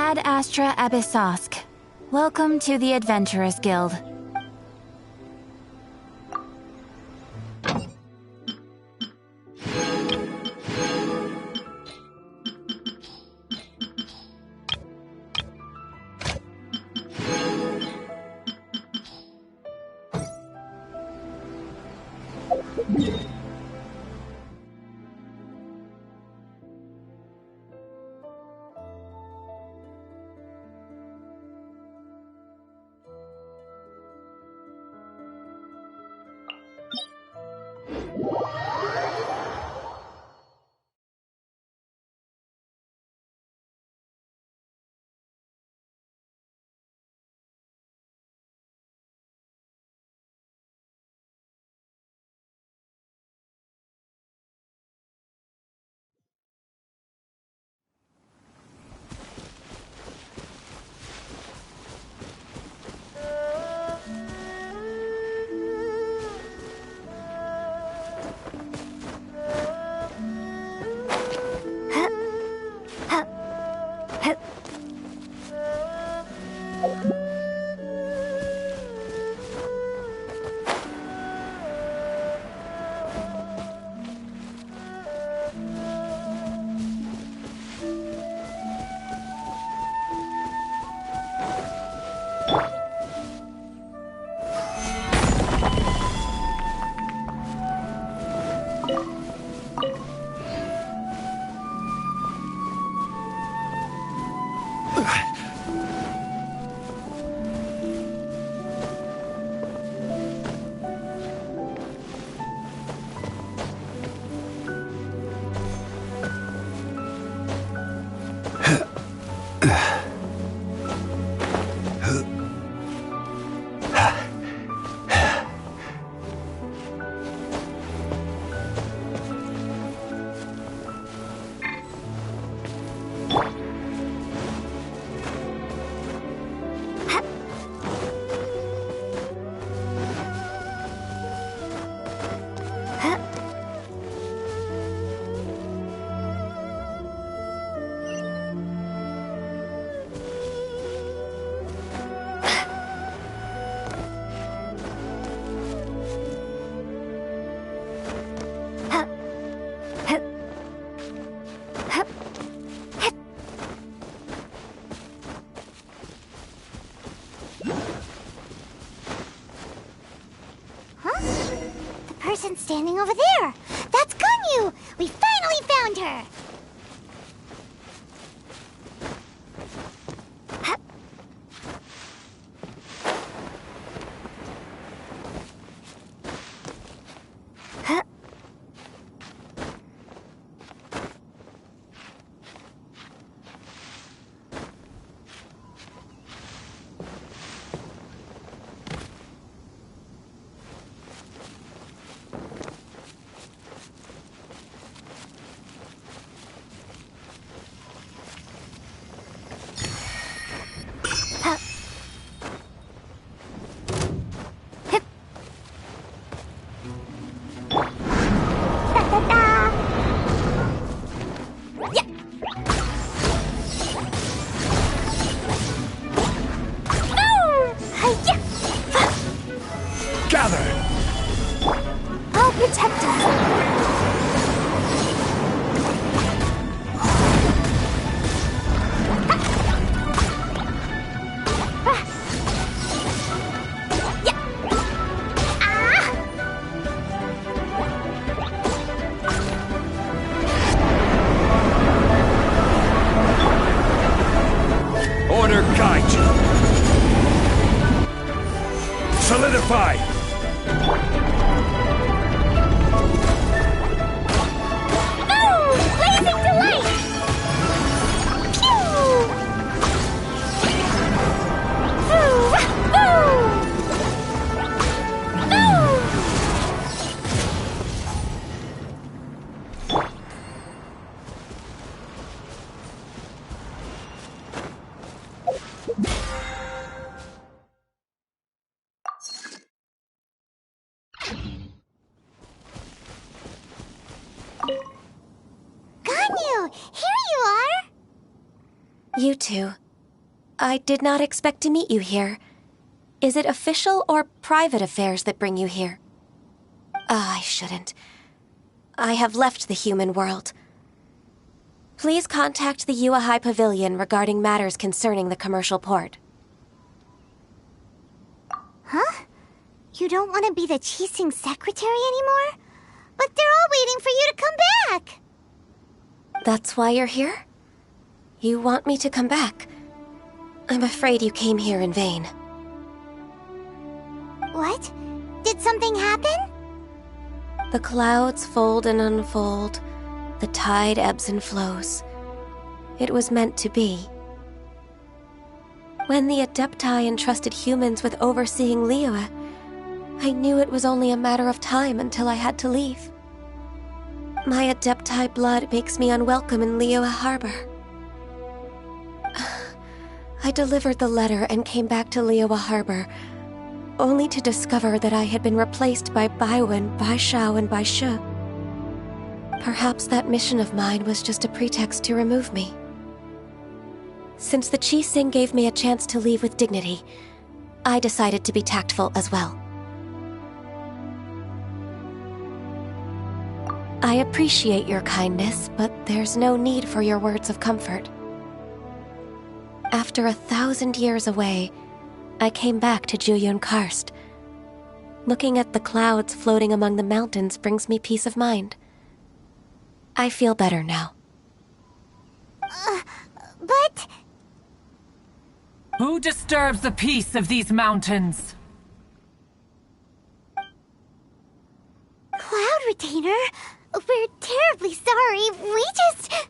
Ad Astra Abyssosk. Welcome to the Adventurers Guild. Standing over there! That's Ganyu! We finally found her! You two, I did not expect to meet you here. Is it official or private affairs that bring you here? I shouldn't. I have left the human world. Please contact the Yua High Pavilion regarding matters concerning the commercial port. Huh? You don't want to be the Qixing secretary anymore? But they're all waiting for you to come back! That's why you're here? You want me to come back? I'm afraid you came here in vain. What? Did something happen? The clouds fold and unfold. The tide ebbs and flows. It was meant to be. When the Adepti entrusted humans with overseeing Liyue, I knew it was only a matter of time until I had to leave. My Adepti blood makes me unwelcome in Liyue Harbor. I delivered the letter and came back to Liyue Harbor, only to discover that I had been replaced by Baiwen, Baishao, and Baishu. Perhaps that mission of mine was just a pretext to remove me. Since the Qixing gave me a chance to leave with dignity, I decided to be tactful as well. I appreciate your kindness, but there's no need for your words of comfort. After 1,000 years away, I came back to Juyun Karst. Looking at the clouds floating among the mountains brings me peace of mind. I feel better now. But... Who disturbs the peace of these mountains? Cloud Retainer, we're terribly sorry. We just...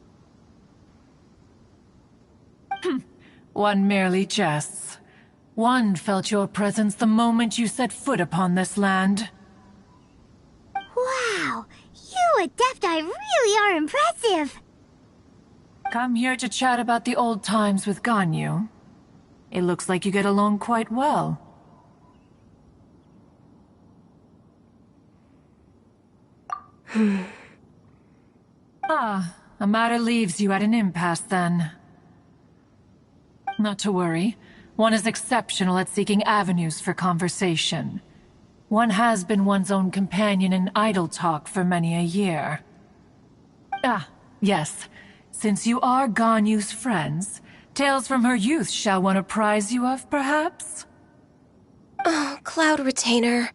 One merely jests. One felt your presence the moment you set foot upon this land. Wow, you Adepti really are impressive. Come here to chat about the old times with Ganyu. It looks like you get along quite well. A matter leaves you at an impasse then. Not to worry. One is exceptional at seeking avenues for conversation. One has been one's own companion in idle talk for many a year. Yes. Since you are Ganyu's friends, tales from her youth shall one apprise you of, perhaps? Oh, Cloud Retainer.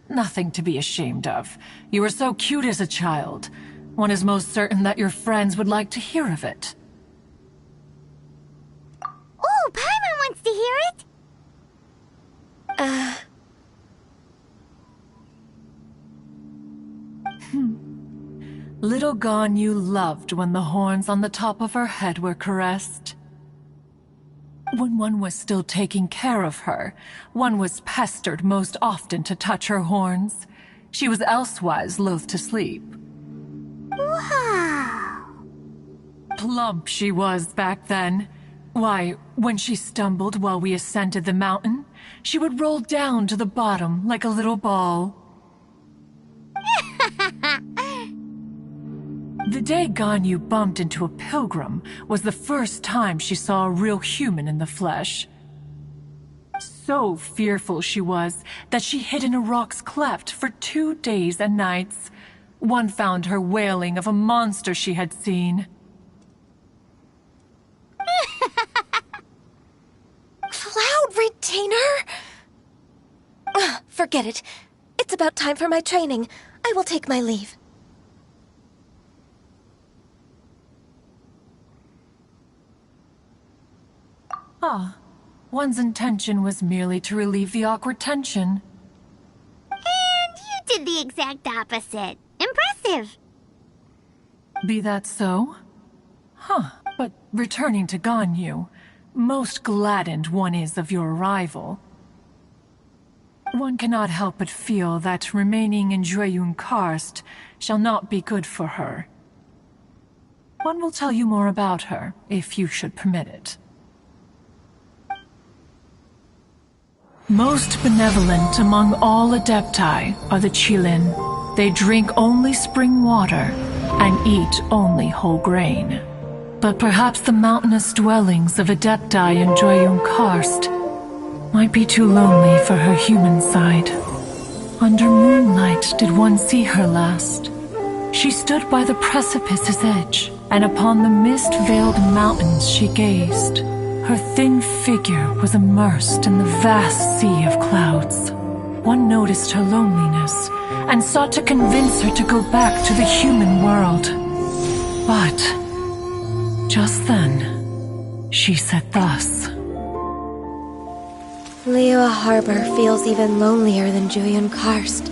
Nothing to be ashamed of. You were so cute as a child. One is most certain that your friends would like to hear of it. Oh, Paimon wants to hear it! Little Ganyu loved when the horns on the top of her head were caressed. When one was still taking care of her, one was pestered most often to touch her horns. She was elsewise loath to sleep. Wow! Plump she was back then. Why, when she stumbled while we ascended the mountain, she would roll down to the bottom like a little ball. The day Ganyu bumped into a pilgrim was the first time she saw a real human in the flesh. So fearful she was that she hid in a rock's cleft for 2 days and nights. One found her wailing of a monster she had seen. Cloud Retainer? Forget it. It's about time for my training. I will take my leave. One's intention was merely to relieve the awkward tension. And you did the exact opposite. Impressive! Be that so? But returning to Ganyu, most gladdened one is of your arrival. One cannot help but feel that remaining in Juyun Karst shall not be good for her. One will tell you more about her, if you should permit it. Most benevolent among all Adepti are the Qilin. They drink only spring water and eat only whole grain. But perhaps the mountainous dwellings of Adepti in Joyun Karst might be too lonely for her human side. Under moonlight did one see her last. She stood by the precipice's edge, and upon the mist-veiled mountains she gazed. Her thin figure was immersed in the vast sea of clouds. One noticed her loneliness, and sought to convince her to go back to the human world. But just then, she said thus. Liyue Harbor feels even lonelier than Joyun Karst.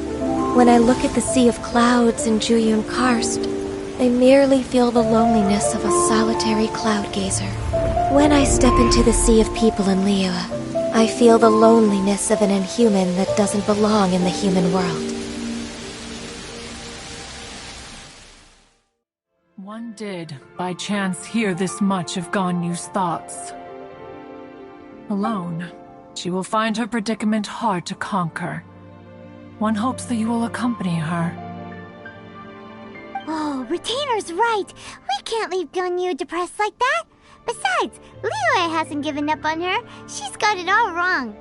When I look at the sea of clouds in Joyun Karst, I merely feel the loneliness of a solitary cloud gazer. When I step into the sea of people in Liyue, I feel the loneliness of an inhuman that doesn't belong in the human world. One did, by chance, hear this much of Ganyu's thoughts. Alone, she will find her predicament hard to conquer. One hopes that you will accompany her. Oh, Retainer's right. We can't leave Ganyu depressed like that. Besides, Liyue hasn't given up on her. She's got it all wrong.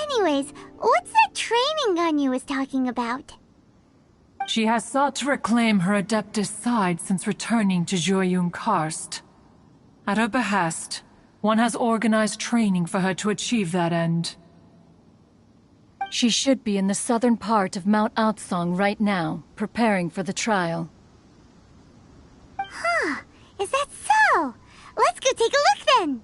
Anyways, what's that training Ganyu was talking about? She has sought to reclaim her Adeptus side since returning to Joyun Karst. At her behest, one has organized training for her to achieve that end. She should be in the southern part of Mount Aotsong right now, preparing for the trial. Huh, is that so? Let's go take a look then!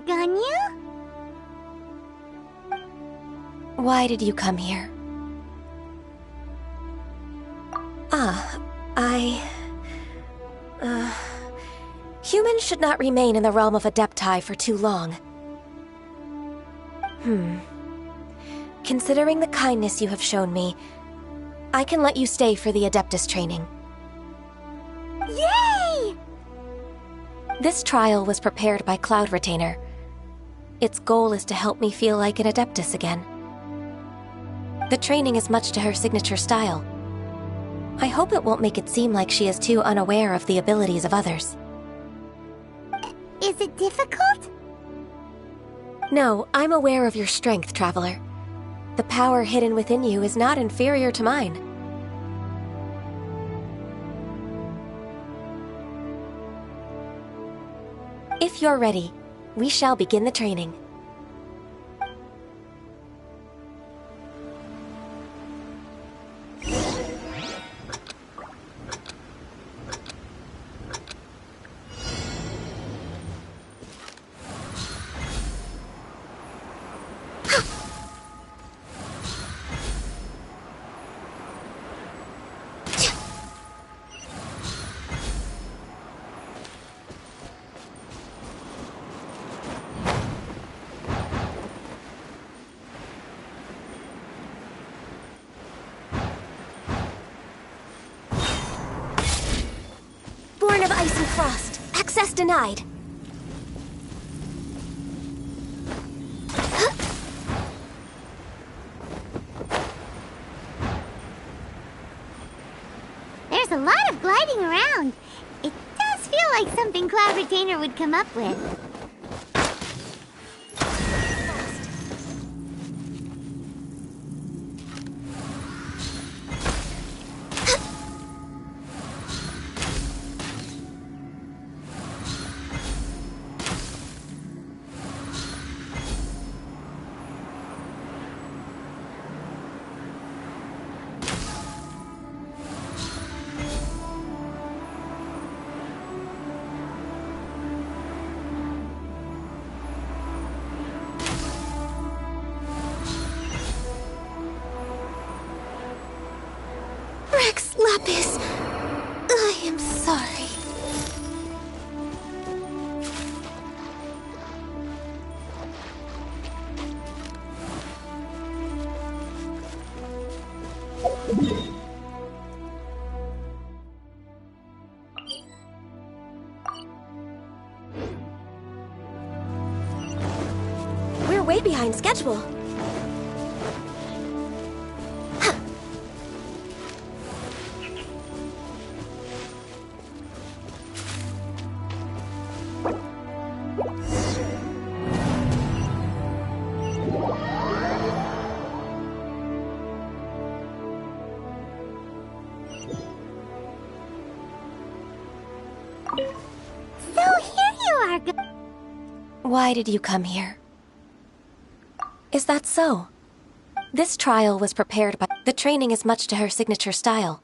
Ganyu? Why did you come here? Humans should not remain in the realm of Adepti for too long. Considering the kindness you have shown me, I can let you stay for the Adeptus training. Yay! This trial was prepared by Cloud Retainer. Its goal is to help me feel like an Adeptus again. The training is much to her signature style. I hope it won't make it seem like she is too unaware of the abilities of others. Is it difficult? No, I'm aware of your strength, Traveler. The power hidden within you is not inferior to mine. If you're ready, we shall begin the training. Born of Ice and Frost. Access denied. There's a lot of gliding around. It does feel like something Cloud Retainer would come up with. I am sorry. We're way behind schedule. So here you are. Why did you come here? Is that so? This trial was prepared by... The training is much to her signature style.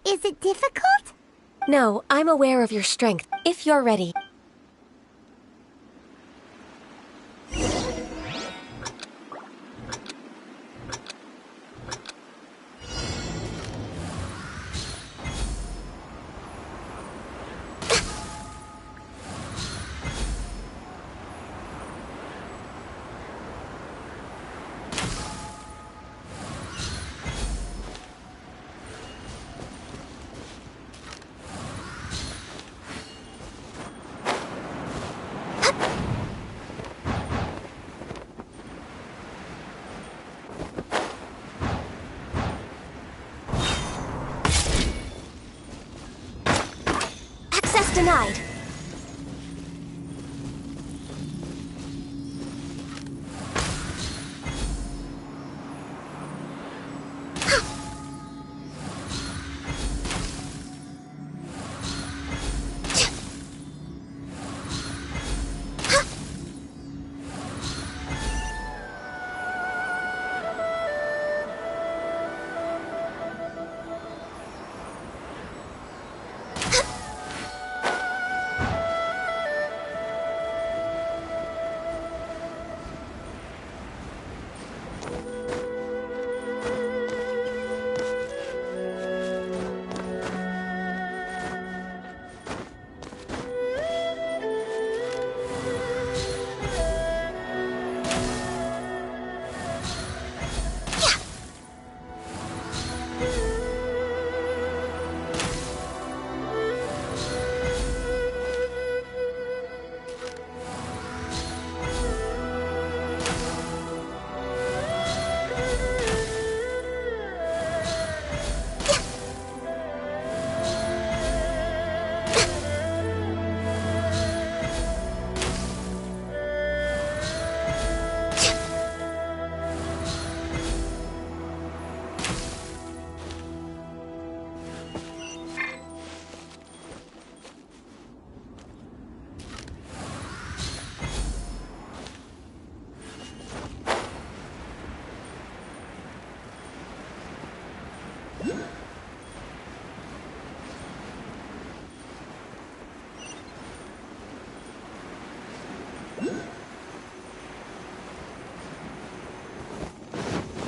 Is it difficult? No, I'm aware of your strength. If you're ready... Access denied.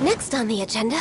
Next on the agenda...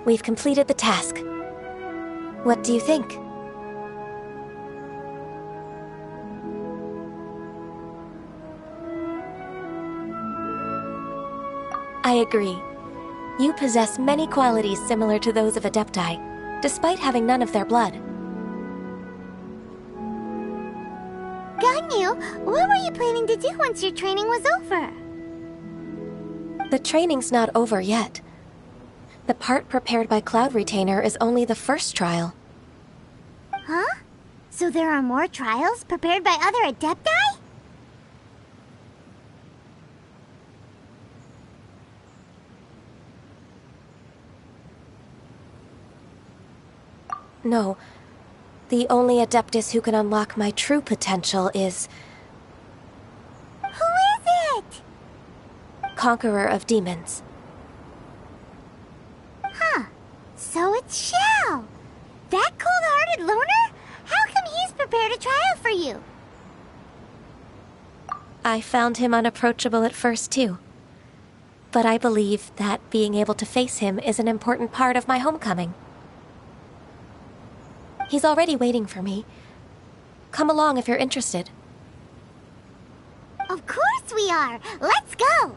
We've completed the task. What do you think? I agree. You possess many qualities similar to those of Adepti, despite having none of their blood. Ganyu, what were you planning to do once your training was over? The training's not over yet. The part prepared by Cloud Retainer is only the first trial. Huh? So there are more trials prepared by other Adepti? No. The only Adeptus who can unlock my true potential is... Who is it? Conqueror of Demons. Huh. So it's Xiao. That cold-hearted loner? How come he's prepared a trial for you? I found him unapproachable at first, too. But I believe that being able to face him is an important part of my homecoming. He's already waiting for me. Come along if you're interested. Of course we are! Let's go!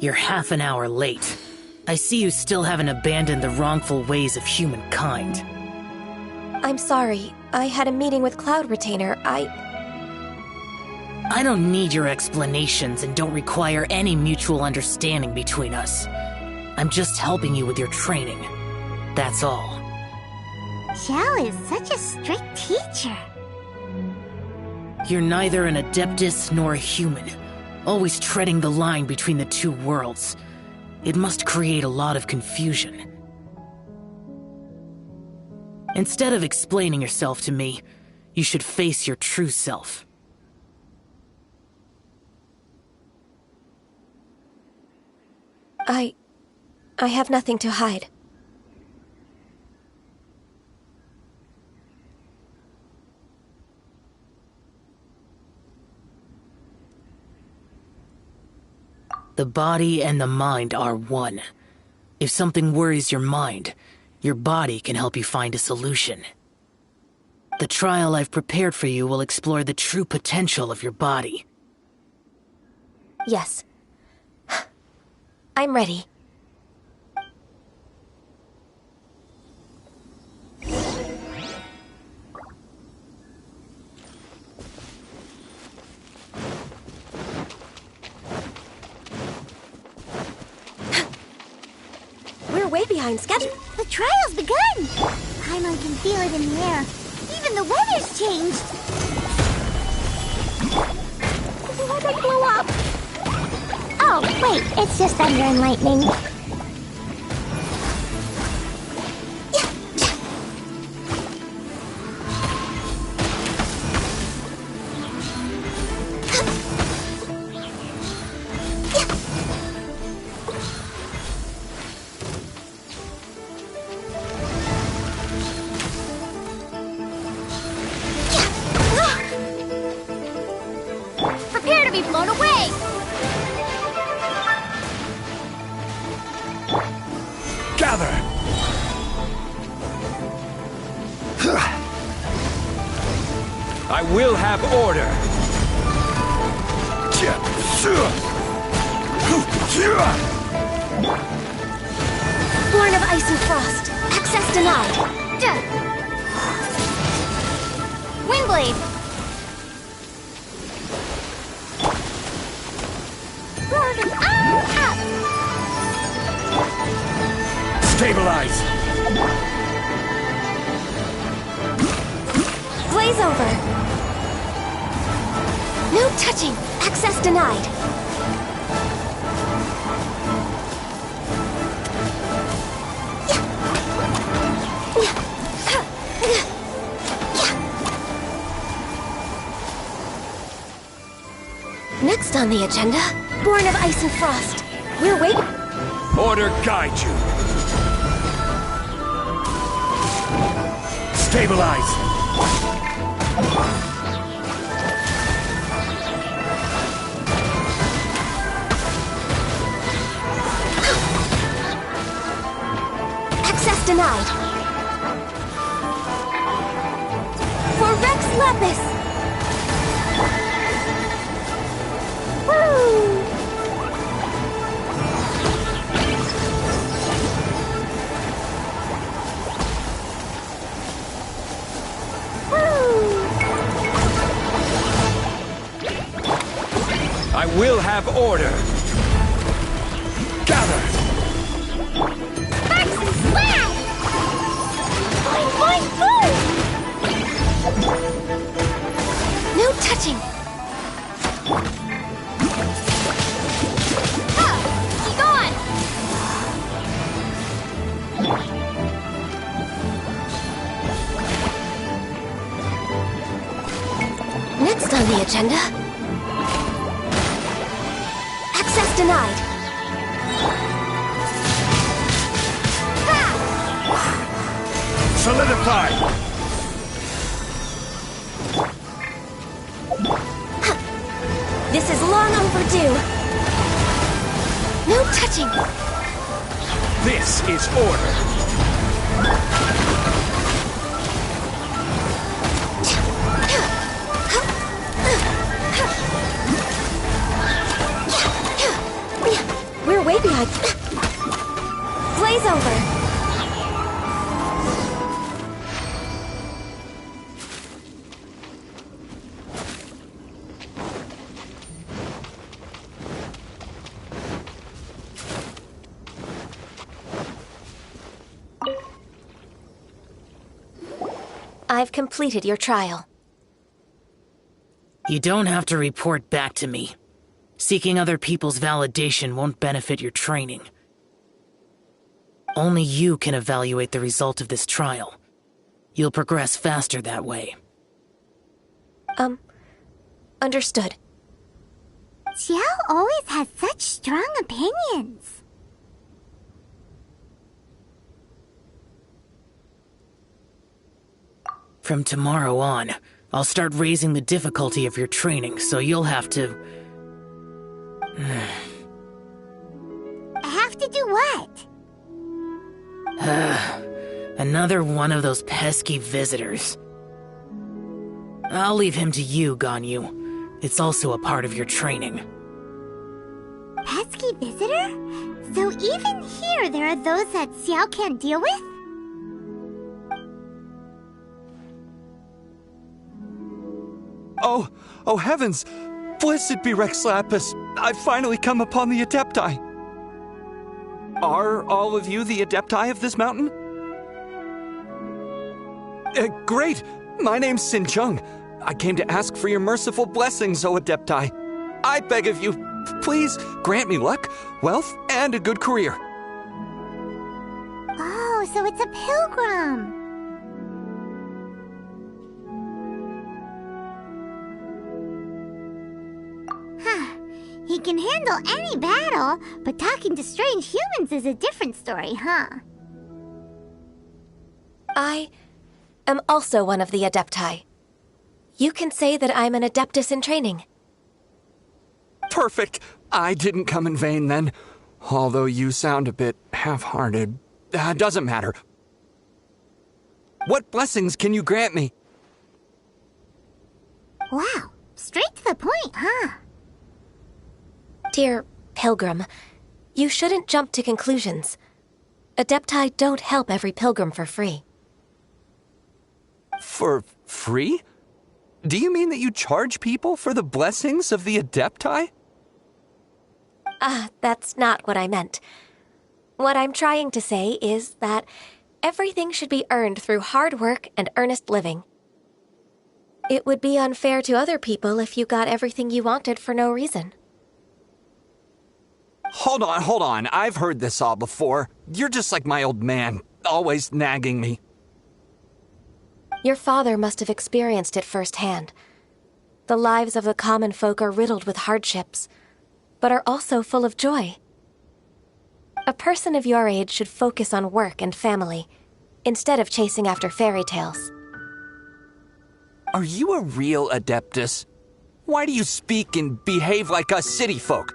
You're half an hour late. I see you still haven't abandoned the wrongful ways of humankind. I'm sorry. I had a meeting with Cloud Retainer. I don't need your explanations and don't require any mutual understanding between us. I'm just helping you with your training. That's all. Xiao is such a strict teacher. You're neither an Adeptus nor a human, always treading the line between the two worlds. It must create a lot of confusion. Instead of explaining yourself to me, you should face your true self. I have nothing to hide. The body and the mind are one. If something worries your mind, your body can help you find a solution. The trial I've prepared for you will explore the true potential of your body. Yes. I'm ready. We're way behind schedule. The trial's begun! Paimon can feel it in the air. Even the weather's changed! What did blow up? Oh, wait, it's just thunder and lightning. Prepare to be blown away! Gather! I will have order! Born of ice and frost. Access denied. Windblade! Stabilize! Blaze over! No touching! Access denied! Next on the agenda, Born of Ice and Frost. We're waiting. Order guide you. Stabilize. Access denied. For Rex Lapis! Woo! I will have order. Gather. Max and Slash! Boing, boing, boom! No touching! Be gone! Next on the agenda, access denied. Solidify. This is long overdue. No touching. This is order. We're way behind. Blaze over. I've completed your trial. You don't have to report back to me. Seeking other people's validation won't benefit your training. Only you can evaluate the result of this trial. You'll progress faster that way. Understood. Xiao always has such strong opinions. From tomorrow on, I'll start raising the difficulty of your training, so you'll have to... I have to do what? Another one of those pesky visitors. I'll leave him to you, Ganyu. It's also a part of your training. Pesky visitor? So even here there are those that Xiao can't deal with? Oh heavens! Blessed be Rex Lapis! I've finally come upon the Adepti! Are all of you the Adepti of this mountain? Great! My name's Sin Chung. I came to ask for your merciful blessings, O Adepti. I beg of you, please grant me luck, wealth, and a good career. Oh, so it's a pilgrim. He can handle any battle, but talking to strange humans is a different story, huh? I am also one of the Adepti. You can say that I'm an Adeptus in training. Perfect! I didn't come in vain then. Although you sound a bit half-hearted. Doesn't matter. What blessings can you grant me? Wow, straight to the point, huh? Dear Pilgrim, you shouldn't jump to conclusions. Adepti don't help every pilgrim for free. For free? Do you mean that you charge people for the blessings of the Adepti? That's not what I meant. What I'm trying to say is that everything should be earned through hard work and earnest living. It would be unfair to other people if you got everything you wanted for no reason. Hold on. I've heard this all before. You're just like my old man, always nagging me. Your father must have experienced it firsthand. The lives of the common folk are riddled with hardships, but are also full of joy. A person of your age should focus on work and family, instead of chasing after fairy tales. Are you a real Adeptus? Why do you speak and behave like us city folk?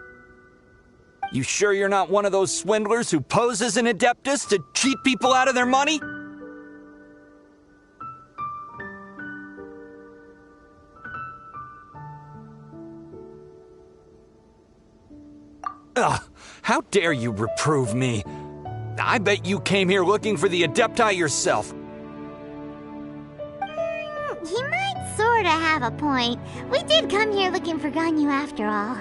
You sure you're not one of those swindlers who pose as an Adeptus to cheat people out of their money? Ugh, how dare you reprove me? I bet you came here looking for the Adepti yourself. He might sorta have a point. We did come here looking for Ganyu after all.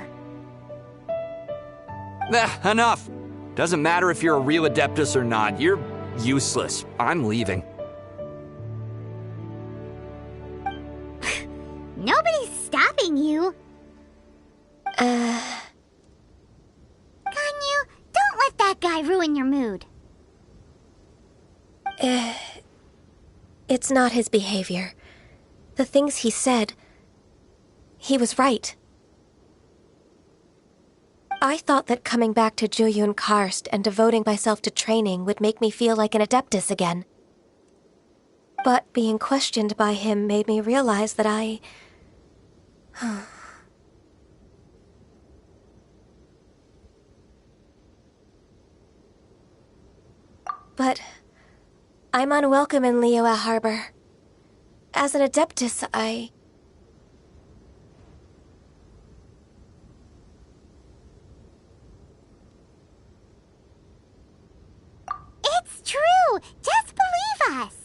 Enough. Doesn't matter if you're a real Adeptus or not. You're useless. I'm leaving. Nobody's stopping you. Ganyu, don't let that guy ruin your mood. It's not his behavior. The things he said, he was right. I thought that coming back to Jueyun Karst and devoting myself to training would make me feel like an Adeptus again. But being questioned by him made me realize that I... But I'm unwelcome in Liyue Harbor. As an Adeptus, It's true! Just believe us!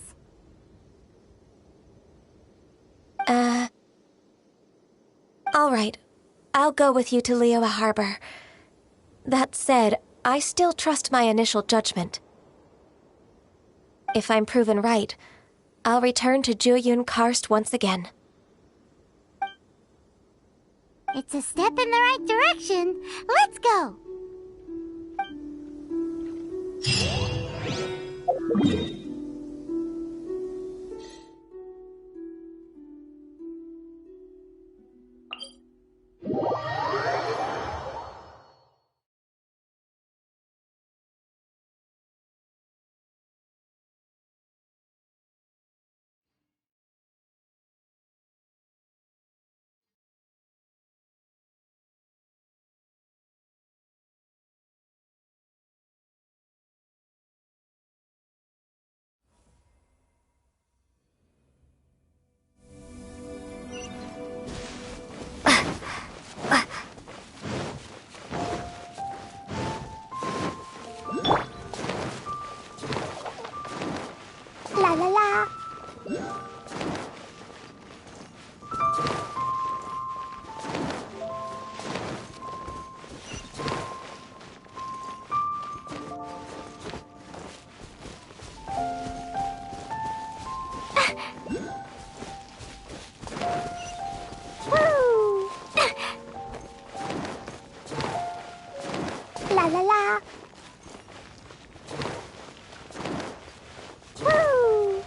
All right. I'll go with you to Liyue Harbor. That said, I still trust my initial judgment. If I'm proven right, I'll return to Jueyun Karst once again. It's a step in the right direction. Let's go! La la la. Woo! La la la. Woo!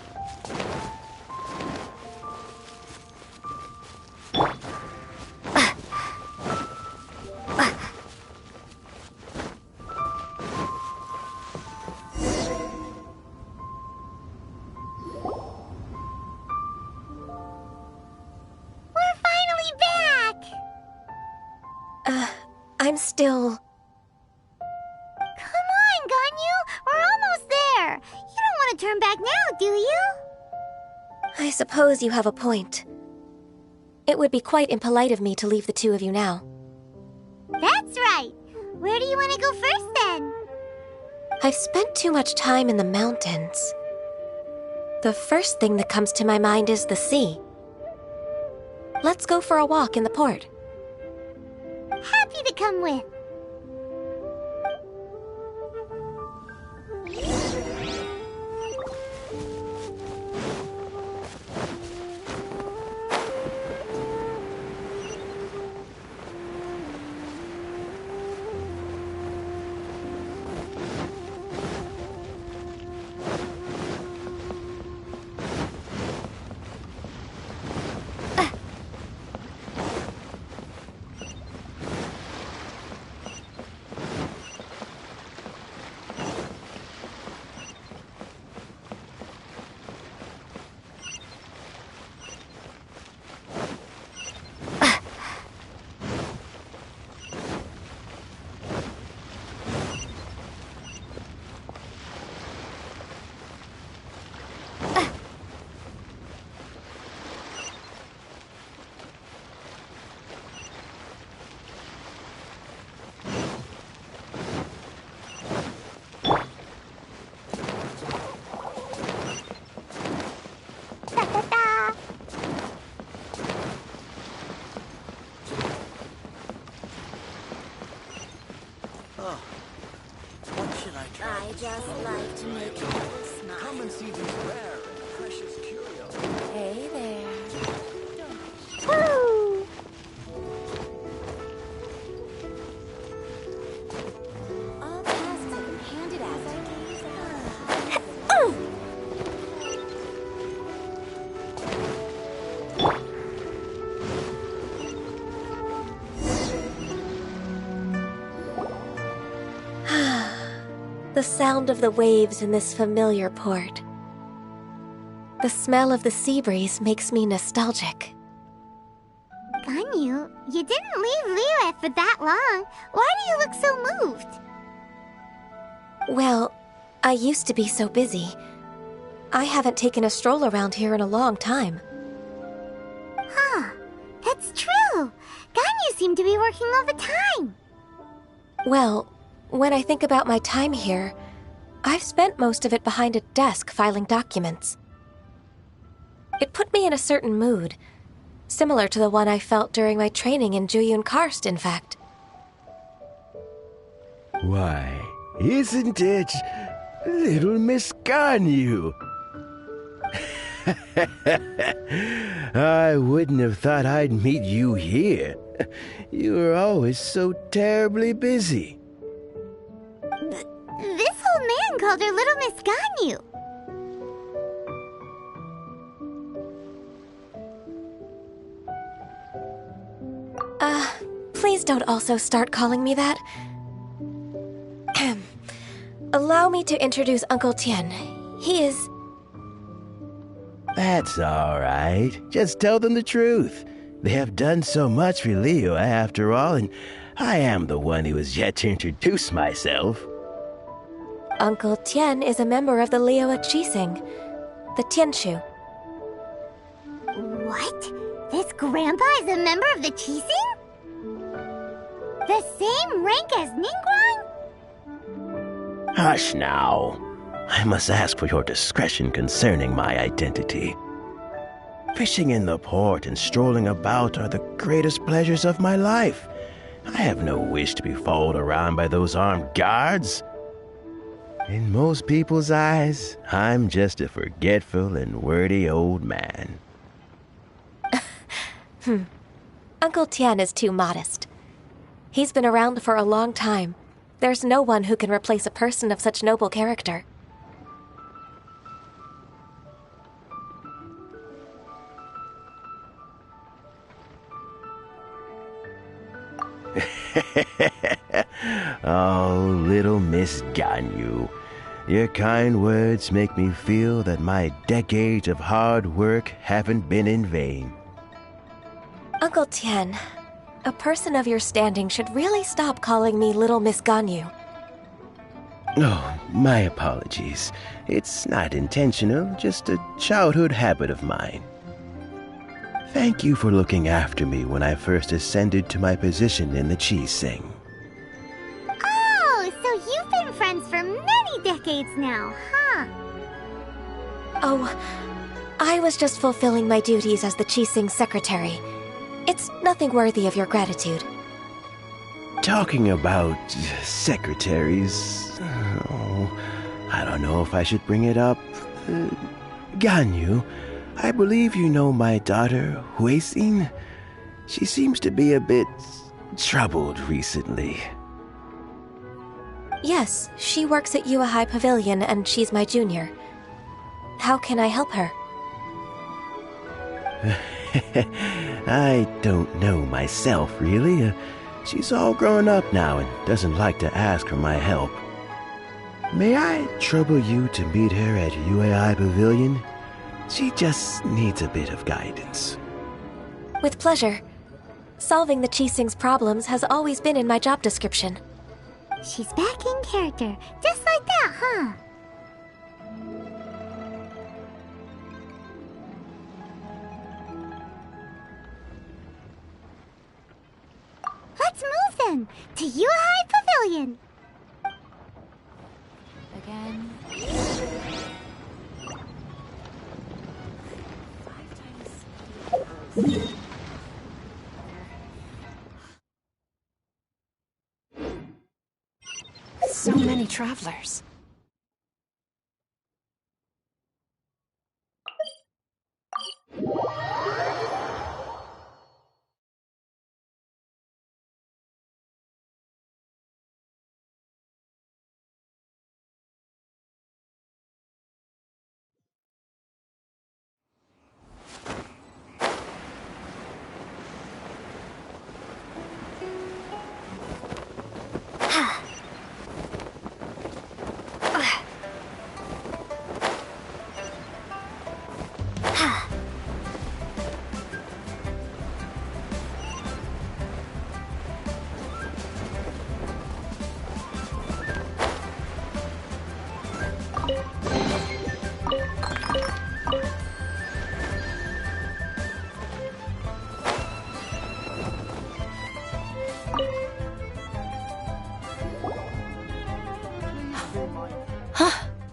We're finally back! I'm still... Come on, Ganyu! We're almost there! You don't want to turn back now, do you? I suppose you have a point. It would be quite impolite of me to leave the two of you now. That's right! Where do you want to go first, then? I've spent too much time in the mountains. The first thing that comes to my mind is the sea. Let's go for a walk in the port. Happy to come with. I just like to make people smile. Come and see these rare and precious curios. Hey there. Woo! All tasks have been handed out. The sound of the waves in this familiar port. The smell of the sea breeze makes me nostalgic. Ganyu, you didn't leave Liyue for that long. Why do you look so moved? Well, I used to be so busy. I haven't taken a stroll around here in a long time. Huh, that's true. Ganyu seemed to be working all the time. Well, when I think about my time here, I've spent most of it behind a desk filing documents. It put me in a certain mood, similar to the one I felt during my training in Juyun Karst, in fact. Why, isn't it little Miss Ganyu? I wouldn't have thought I'd meet you here. You were always so terribly busy. This old man called her Little Miss Ganyu. Please don't also start calling me that. Allow me to introduce Uncle Tian. He is... That's all right. Just tell them the truth. They have done so much for Liyue after all, and I am the one who has yet to introduce myself. Uncle Tian is a member of the Liyue Qixing, the Tianshu. What? This grandpa is a member of the Qixing? The same rank as Ningguang? Hush now. I must ask for your discretion concerning my identity. Fishing in the port and strolling about are the greatest pleasures of my life. I have no wish to be followed around by those armed guards. In most people's eyes, I'm just a forgetful and wordy old man. Uncle Tian is too modest. He's been around for a long time. There's no one who can replace a person of such noble character. Oh, little Miss Ganyu. Your kind words make me feel that my decades of hard work haven't been in vain. Uncle Tian, a person of your standing should really stop calling me Little Miss Ganyu. Oh, my apologies. It's not intentional, just a childhood habit of mine. Thank you for looking after me when I first ascended to my position in the Qixing. Oh, so you've been friends for many decades now, huh? Oh, I was just fulfilling my duties as the Qixing secretary. It's nothing worthy of your gratitude. Talking about secretaries... Oh, I don't know if I should bring it up. Ganyu, I believe you know my daughter, Huixing. She seems to be a bit troubled recently. Yes, she works at Yua High Pavilion and she's my junior. How can I help her? I don't know myself, really. She's all grown up now and doesn't like to ask for my help. May I trouble you to meet her at UAI Pavilion? She just needs a bit of guidance. With pleasure. Solving the Qixing's problems has always been in my job description. She's back in character, just like that, huh? Let's move then, to Yuhai Pavilion. Again. So many many travelers.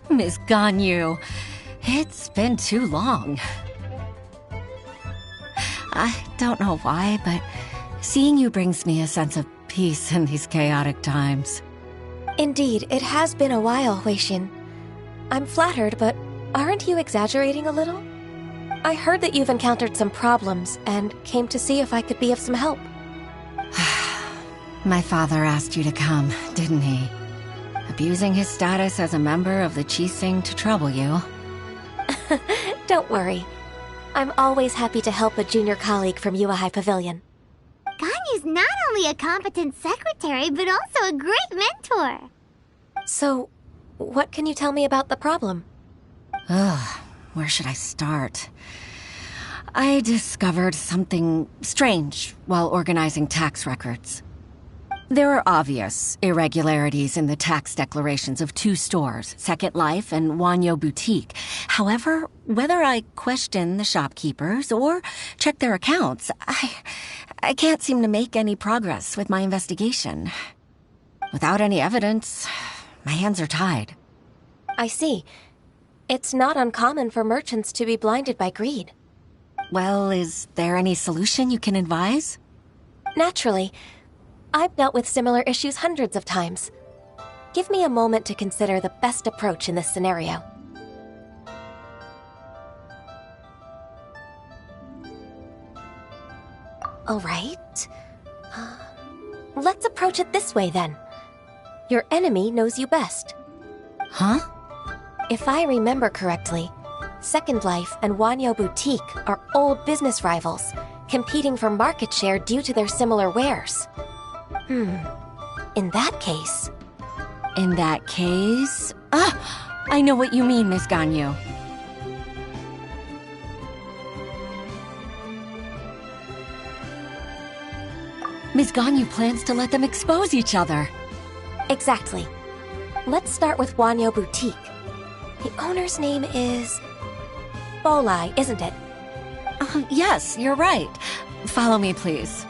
Miss Ganyu, it's been too long. I don't know why, but seeing you brings me a sense of peace in these chaotic times. Indeed, it has been a while, Huixin. I'm flattered, but aren't you exaggerating a little? I heard that you've encountered some problems and came to see if I could be of some help. My father asked you to come, didn't he? Abusing his status as a member of the Qixing to trouble you. Don't worry. I'm always happy to help a junior colleague from Yuehai Pavilion. Ganyu's not only a competent secretary, but also a great mentor. So, what can you tell me about the problem? Where should I start? I discovered something strange while organizing tax records. There are obvious irregularities in the tax declarations of two stores, Second Life and Wanyo Boutique. However, whether I question the shopkeepers or check their accounts, I can't seem to make any progress with my investigation. Without any evidence, my hands are tied. I see. It's not uncommon for merchants to be blinded by greed. Well, is there any solution you can advise? Naturally. I've dealt with similar issues hundreds of times. Give me a moment to consider the best approach in this scenario. All right. Let's approach it this way, then. Your enemy knows you best. Huh? If I remember correctly, Second Life and Wanyo Boutique are old business rivals, competing for market share due to their similar wares. In that case... In that case... I know what you mean, Miss Ganyu. Miss Ganyu plans to let them expose each other. Exactly. Let's start with Wanyo Boutique. The owner's name is... Bolai, isn't it? Yes, you're right. Follow me, please.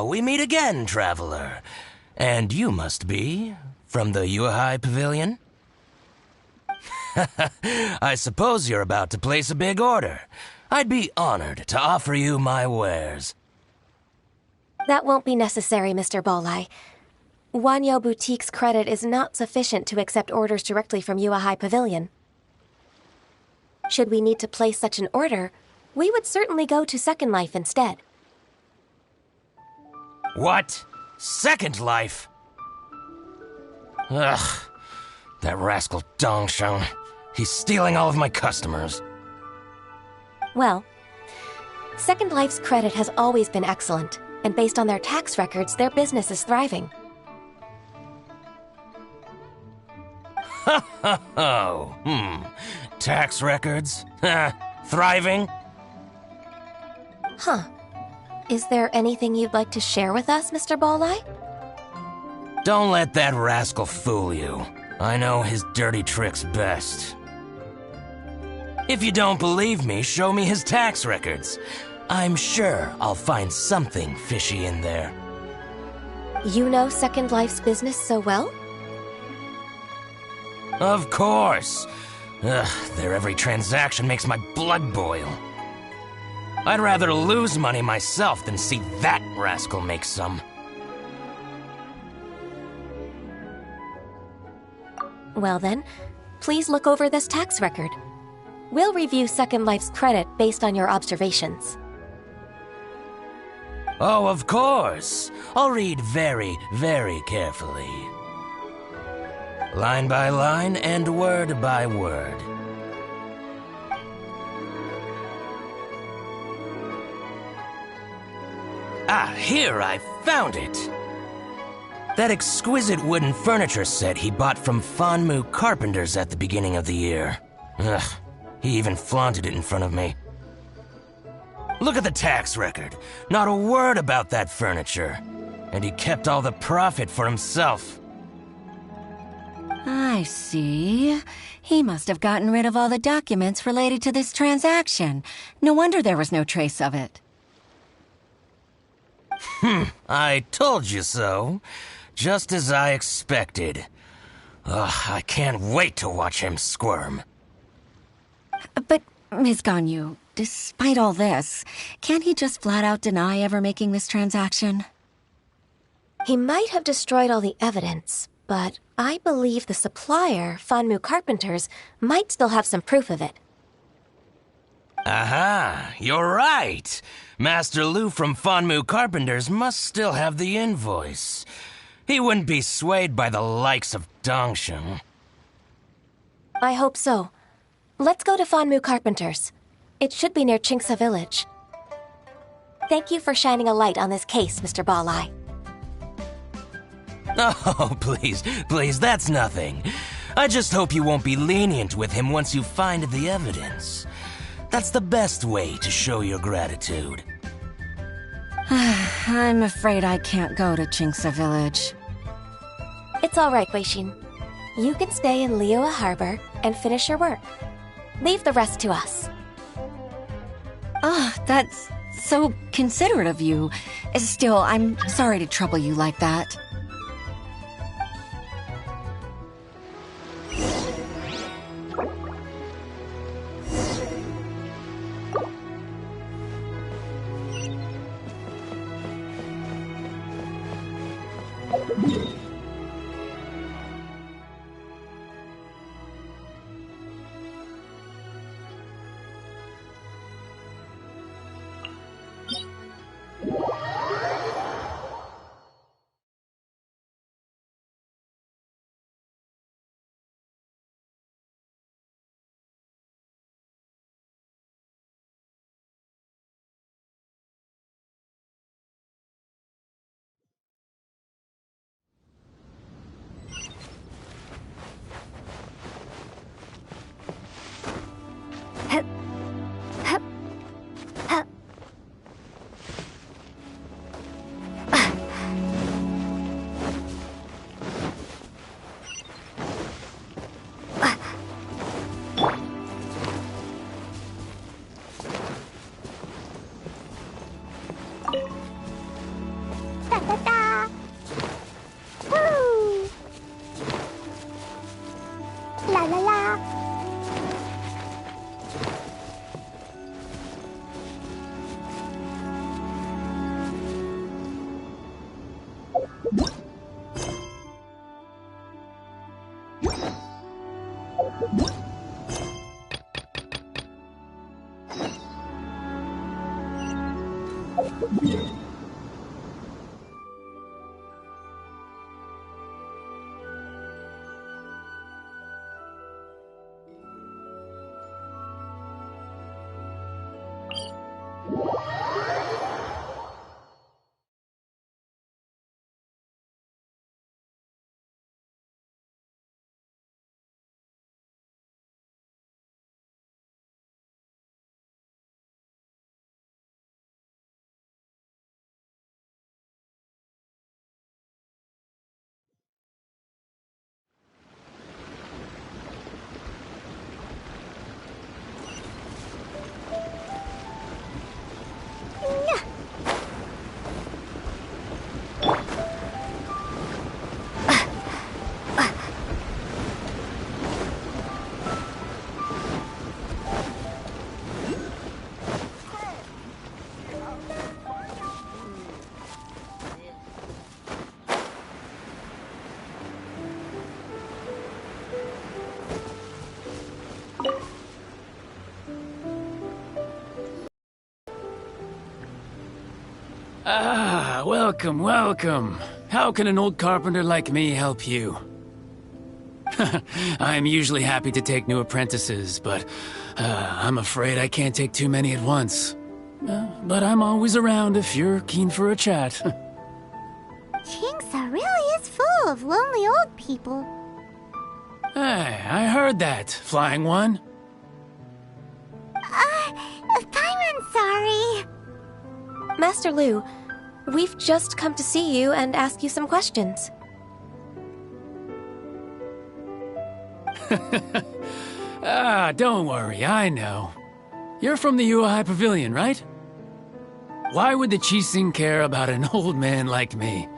We meet again, traveler. And you must be from the Yuehai Pavilion? I suppose you're about to place a big order. I'd be honored to offer you my wares. That won't be necessary, Mr. Bolai. Wanyo Boutique's credit is not sufficient to accept orders directly from Yuehai Pavilion. Should we need to place such an order, we would certainly go to Second Life instead. What? Second Life? Ugh. That rascal Dongsheng. He's stealing all of my customers. Well, Second Life's credit has always been excellent, and based on their tax records, their business is thriving. Oh, tax records? Thriving? Huh. Is there anything you'd like to share with us, Mr. Balleye? Don't let that rascal fool you. I know his dirty tricks best. If you don't believe me, show me his tax records. I'm sure I'll find something fishy in there. You know Second Life's business so well? Of course. Their every transaction makes my blood boil. I'd rather lose money myself than see that rascal make some. Well then, please look over this tax record. We'll review Second Life's credit based on your observations. Oh, of course. I'll read very, very carefully. Line by line and word by word. Ah, here, I found it! That exquisite wooden furniture set he bought from Fanmu Carpenters at the beginning of the year. Ugh, he even flaunted it in front of me. Look at the tax record. Not a word about that furniture. And he kept all the profit for himself. I see. He must have gotten rid of all the documents related to this transaction. No wonder there was no trace of it. I told you so. Just as I expected. Ugh, I can't wait to watch him squirm. But, Ms. Ganyu, despite all this, can't he just flat out deny ever making this transaction? He might have destroyed all the evidence, but I believe the supplier, Fanmu Carpenters, might still have some proof of it. Aha, you're right. Master Lu from Fanmu Carpenters must still have the invoice. He wouldn't be swayed by the likes of Dongsheng. I hope so. Let's go to Fanmu Carpenters. It should be near Chingsa Village. Thank you for shining a light on this case, Mr. Balleye. Oh, please, that's nothing. I just hope you won't be lenient with him once you find the evidence. That's the best way to show your gratitude. I'm afraid I can't go to Chingsa Village. It's all right, Weixin. You can stay in Liyue Harbor and finish your work. Leave the rest to us. Oh, that's so considerate of you. Still, I'm sorry to trouble you like that. Ah, welcome, welcome. How can an old carpenter like me help you? I'm usually happy to take new apprentices, but I'm afraid I can't take too many at once. But I'm always around if you're keen for a chat. Chingsa really is full of lonely old people. Hey, I heard that, Flying One. Paimon's sorry. Master Lu, we've just come to see you and ask you some questions. Don't worry, I know. You're from the Yuehai Pavilion, right? Why would the Qixing care about an old man like me?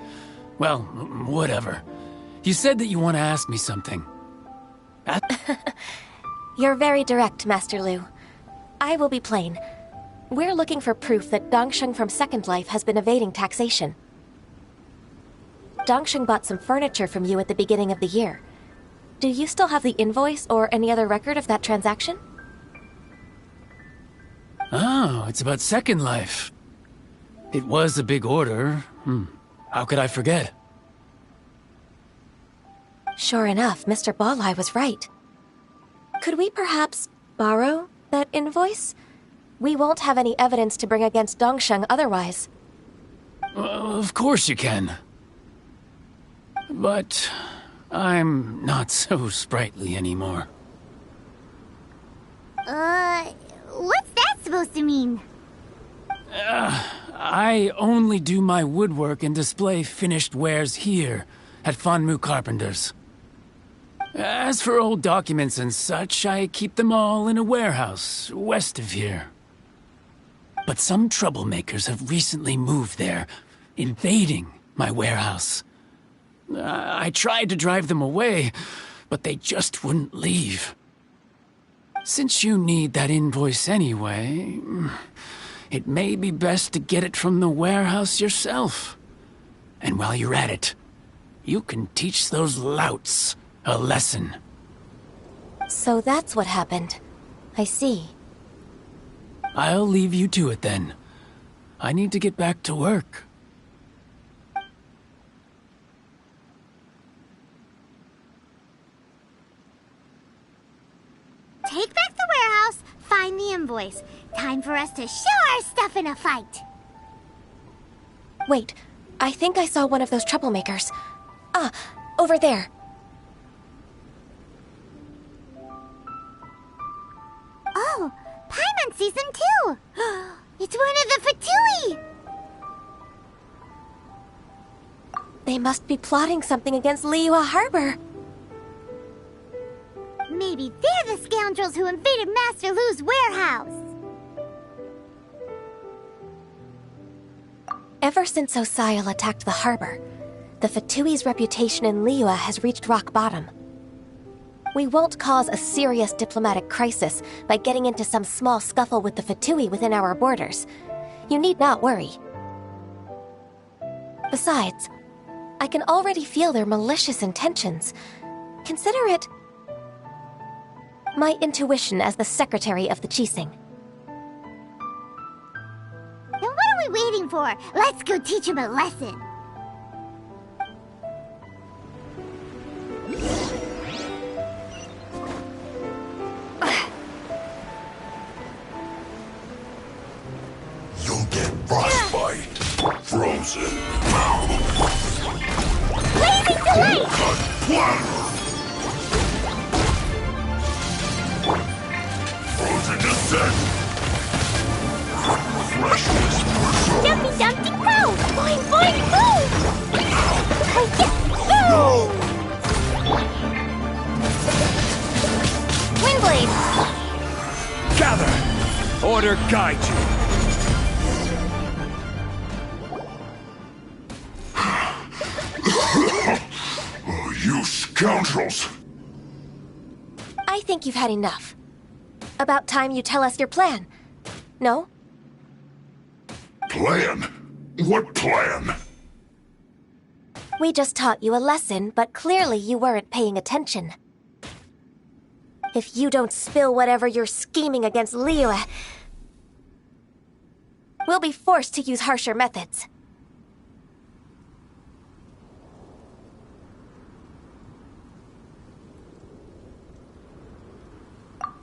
Well, whatever. You said that you want to ask me something. You're very direct, Master Lu. I will be plain. We're looking for proof that Dongsheng from Second Life has been evading taxation. Dongsheng bought some furniture from you at the beginning of the year. Do you still have the invoice or any other record of that transaction? Oh, it's about Second Life. It was a big order. How could I forget? Sure enough, Mr. Balai was right. Could we perhaps borrow that invoice? We won't have any evidence to bring against Dongsheng otherwise. Of course you can. But I'm not so sprightly anymore. What's that supposed to mean? I only do my woodwork and display finished wares here at Fanmu Carpenters. As for old documents and such, I keep them all in a warehouse west of here. But some troublemakers have recently moved there, invading my warehouse. I tried to drive them away, but they just wouldn't leave. Since you need that invoice anyway, it may be best to get it from the warehouse yourself. And while you're at it, you can teach those louts a lesson. So that's what happened. I see. I'll leave you to it then. I need to get back to work. Take back the warehouse, find the invoice. Time for us to show our stuff in a fight. Wait, I think I saw one of those troublemakers. Ah, over there. Oh, Paimon sees them too. It's one of the Fatui. They must be plotting something against Liyue Harbor. Maybe they're the scoundrels who invaded Master Lu's warehouse. Ever since Osial attacked the harbor, the Fatui's reputation in Liyue has reached rock bottom. We won't cause a serious diplomatic crisis by getting into some small scuffle with the Fatui within our borders. You need not worry. Besides, I can already feel their malicious intentions. Consider it my intuition as the secretary of the Qixing. Then what are we waiting for? Let's go teach him a lesson. You'll get frostbite. Frozen. Blazing delight! Cut platter. Frozen descent. Freshness preserved. Jumpy Dumpty go! Boing boing boom! No! Windblade! Gather! Order guide you! You scoundrels! I think you've had enough. About time you tell us your plan. No? Plan? What plan? We just taught you a lesson, but clearly you weren't paying attention. If you don't spill whatever you're scheming against Liyue, we'll be forced to use harsher methods.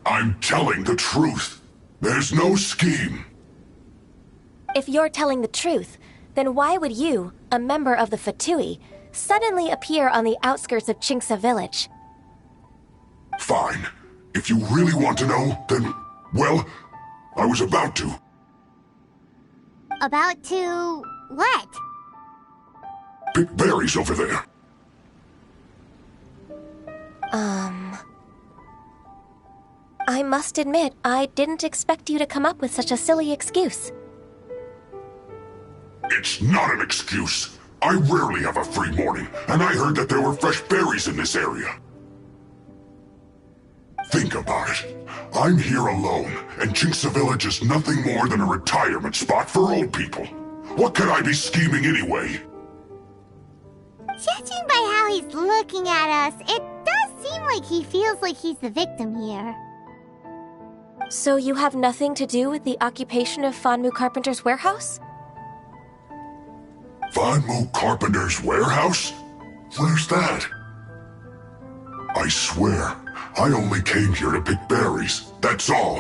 I'm telling the truth. There's no scheme. If you're telling the truth, then why would you, a member of the Fatui, suddenly appear on the outskirts of Chinksa village? Fine. If you really want to know, then, well, I was about to. About to... what? Pick berries over there. I must admit, I didn't expect you to come up with such a silly excuse. It's not an excuse. I rarely have a free morning, and I heard that there were fresh berries in this area. Think about it. I'm here alone, and Chinksa Village is nothing more than a retirement spot for old people. What could I be scheming anyway? Judging by how he's looking at us, it does seem like he feels like he's the victim here. So you have nothing to do with the occupation of Fanmu Carpenter's warehouse? Fanmu Carpenter's warehouse? Where's that? I swear, I only came here to pick berries, that's all.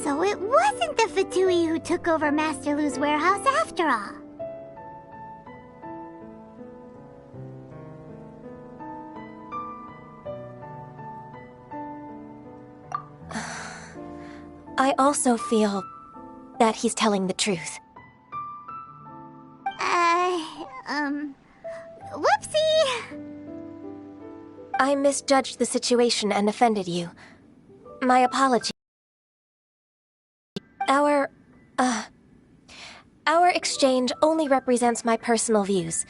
So it wasn't the Fatui who took over Master Lu's warehouse after all. I also feel that he's telling the truth. Whoopsie! I misjudged the situation and offended you. My apology. Our exchange only represents my personal views.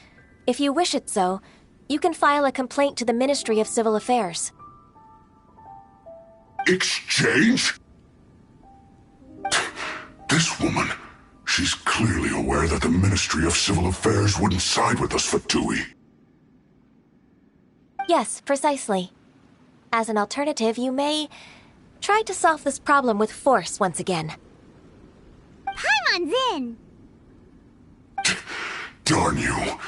If you wish it so, you can file a complaint to the Ministry of Civil Affairs. Exchange? This woman, she's clearly aware that the Ministry of Civil Affairs wouldn't side with us, Fatui. Yes, precisely. As an alternative, you may try to solve this problem with force once again. Paimon's in! Darn you.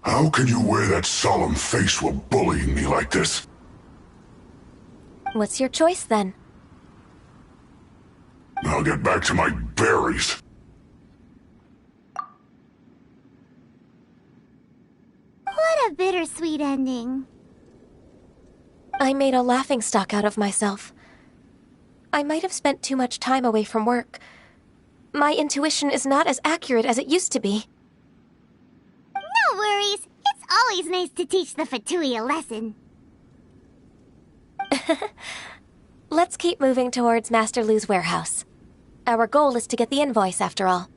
How can you wear that solemn face while bullying me like this? What's your choice, then? I'll get back to my berries. What a bittersweet ending. I made a laughingstock out of myself. I might have spent too much time away from work. My intuition is not as accurate as it used to be. No worries. It's always nice to teach the Fatui a lesson. Let's keep moving towards Master Lu's warehouse. Our goal is to get the invoice, after all.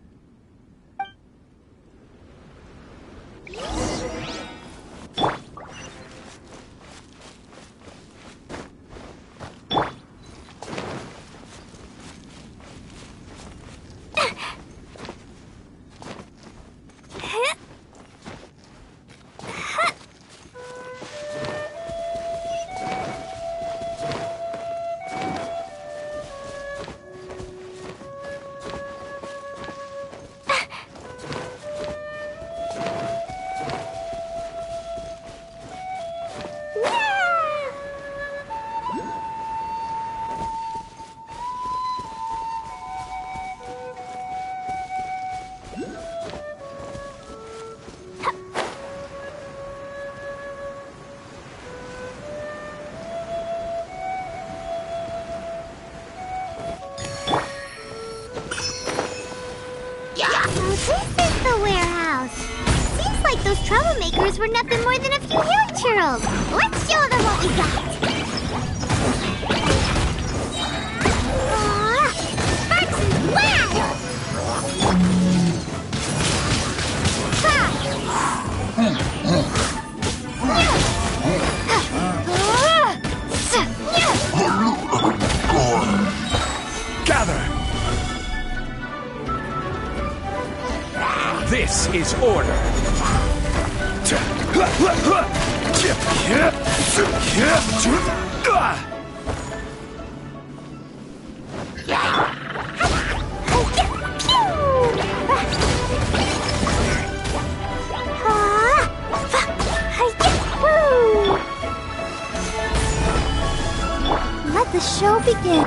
Those troublemakers were nothing more than a few hair churls. Let's show them what we got. Sparks and splash! Gather! This is order. Let the show begin.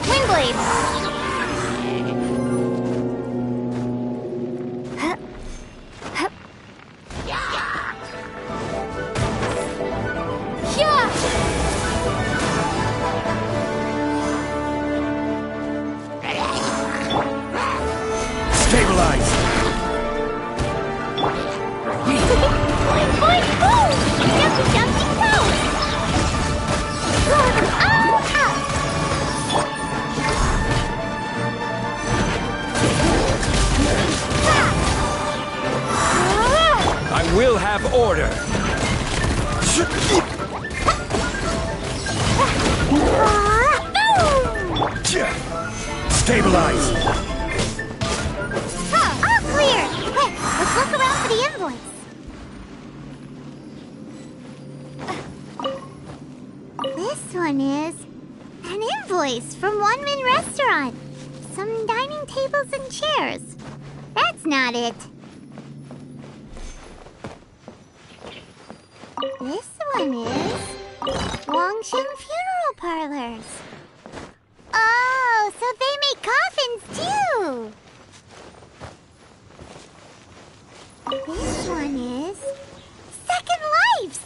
Windblade! Stabilize! Boing, boing, boom! Jumpy, jumpy, go! I will have order! Stabilize! All clear! Let's look around for the invoice. This one is an invoice from One Min Restaurant. Some dining tables and chairs. That's not it. This one is Wangsheng Funeral Parlors. Oh, so they make coffins too. This one is Second Lives.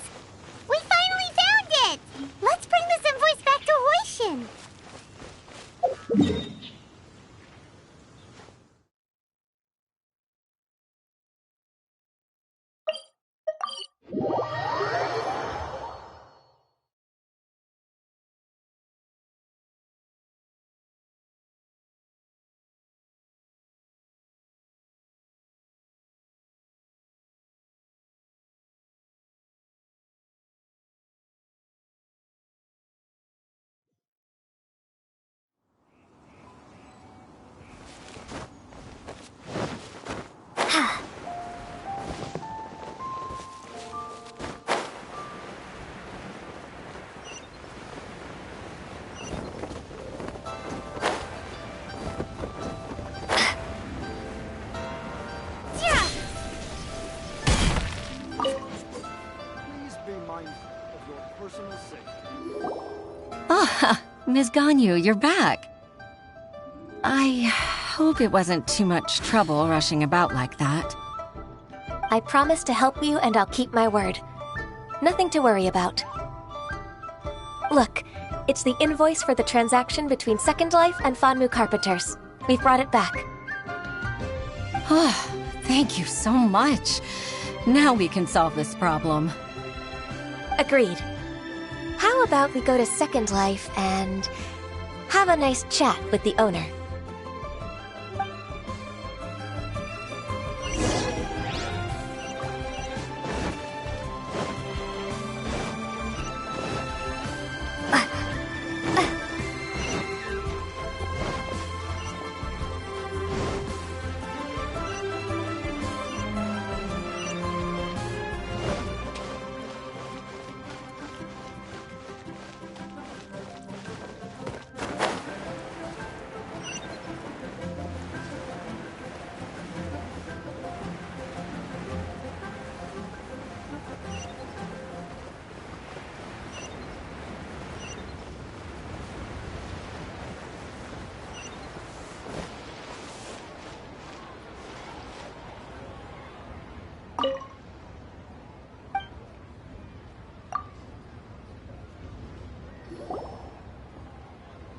We finally found it. Let's bring this invoice back to Hoishin. Ms. Ganyu, you're back. I hope it wasn't too much trouble rushing about like that. I promise to help you and I'll keep my word. Nothing to worry about. Look, it's the invoice for the transaction between Second Life and Fanmu Carpenters. We've brought it back. Oh, thank you so much. Now we can solve this problem. Agreed. How about we go to Second Life and have a nice chat with the owner?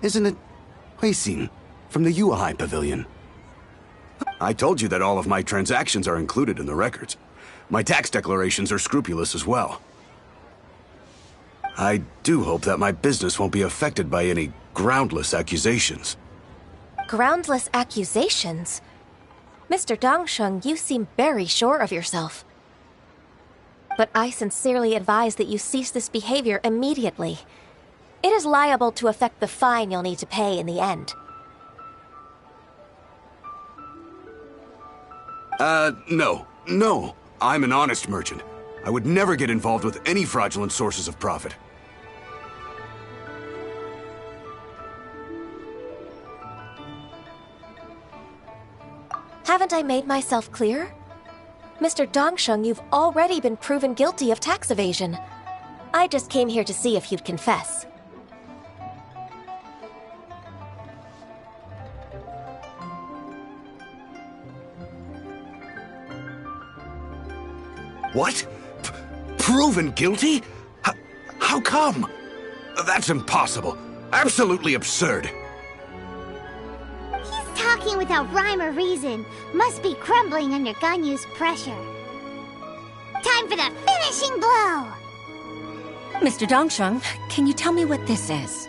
Isn't it Huixin from the Yuehai Pavilion? I told you that all of my transactions are included in the records. My tax declarations are scrupulous as well. I do hope that my business won't be affected by any groundless accusations. Groundless accusations? Mr. Dongsheng, you seem very sure of yourself. But I sincerely advise that you cease this behavior immediately. It is liable to affect the fine you'll need to pay in the end. No. I'm an honest merchant. I would never get involved with any fraudulent sources of profit. Haven't I made myself clear? Mr. Dongsheng, you've already been proven guilty of tax evasion. I just came here to see if you'd confess. What? Proven guilty? How come? That's impossible. Absolutely absurd. He's talking without rhyme or reason. Must be crumbling under Ganyu's pressure. Time for the finishing blow! Mr. Dongsheng, can you tell me what this is?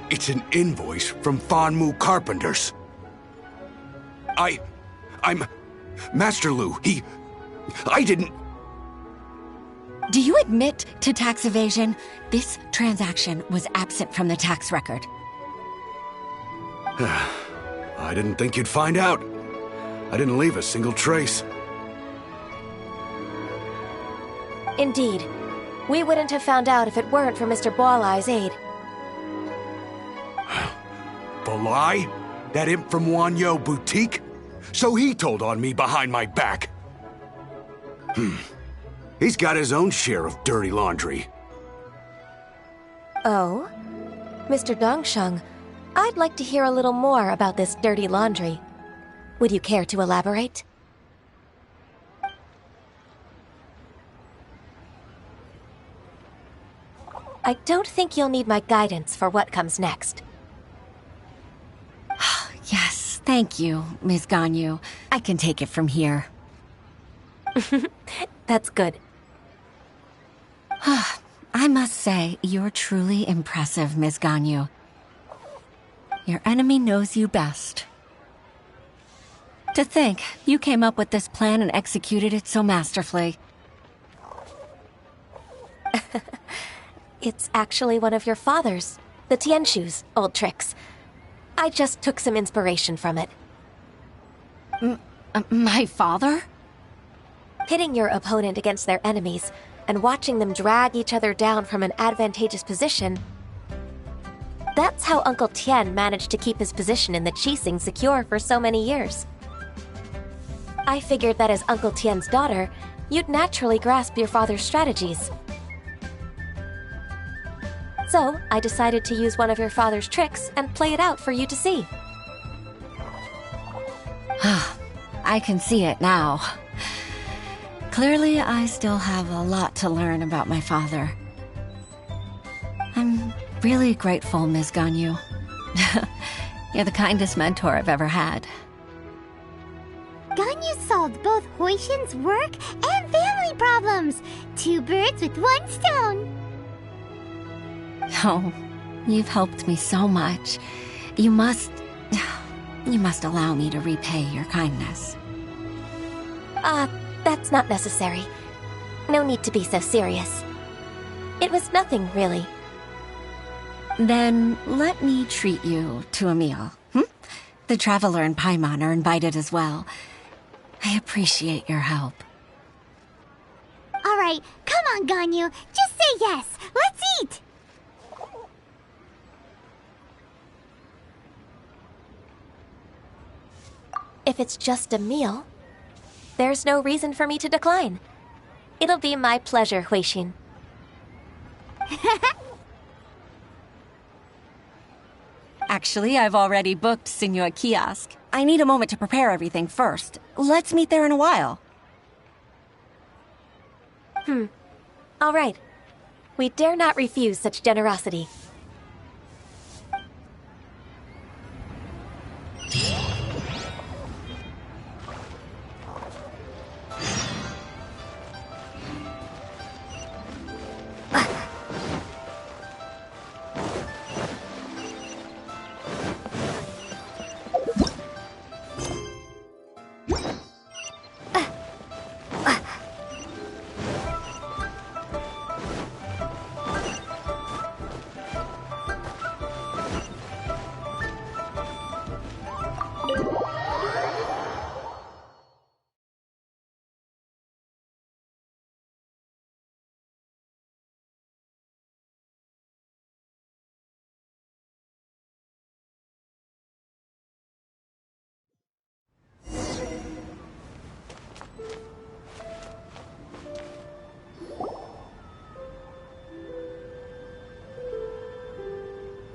It's an invoice from Fanmu Carpenters. I'm Master Lu. I didn't... Do you admit to tax evasion? This transaction was absent from the tax record. I didn't think you'd find out. I didn't leave a single trace. Indeed. We wouldn't have found out if it weren't for Mr. Boalai's aid. Balai? That imp from Wanyo Boutique? So he told on me behind my back. He's got his own share of dirty laundry. Oh? Mr. Dongsheng, I'd like to hear a little more about this dirty laundry. Would you care to elaborate? I don't think you'll need my guidance for what comes next. Yes, thank you, Ms. Ganyu. I can take it from here. That's good. I must say, you're truly impressive, Ms. Ganyu. Your enemy knows you best. To think, you came up with this plan and executed it so masterfully. It's actually one of your father's, the Tianshu's, old tricks. I just took some inspiration from it. My father? Pitting your opponent against their enemies and watching them drag each other down from an advantageous position. That's how Uncle Tien managed to keep his position in the Qixing secure for so many years. I figured that as Uncle Tien's daughter, you'd naturally grasp your father's strategies. So, I decided to use one of your father's tricks and play it out for you to see. I can see it now. Clearly, I still have a lot to learn about my father. I'm really grateful, Ms. Ganyu. You're the kindest mentor I've ever had. Ganyu solved both Huixin's work and family problems. 2 birds with 1 stone. Oh, you've helped me so much. You must allow me to repay your kindness. That's not necessary. No need to be so serious. It was nothing, really. Then let me treat you to a meal. The Traveler and Paimon are invited as well. I appreciate your help. All right, come on, Ganyu. Just say yes. Let's eat. If it's just a meal, there's no reason for me to decline. It'll be my pleasure, Huixin. Actually, I've already booked Senor Kiosk. I need a moment to prepare everything first. Let's meet there in a while. All right. We dare not refuse such generosity.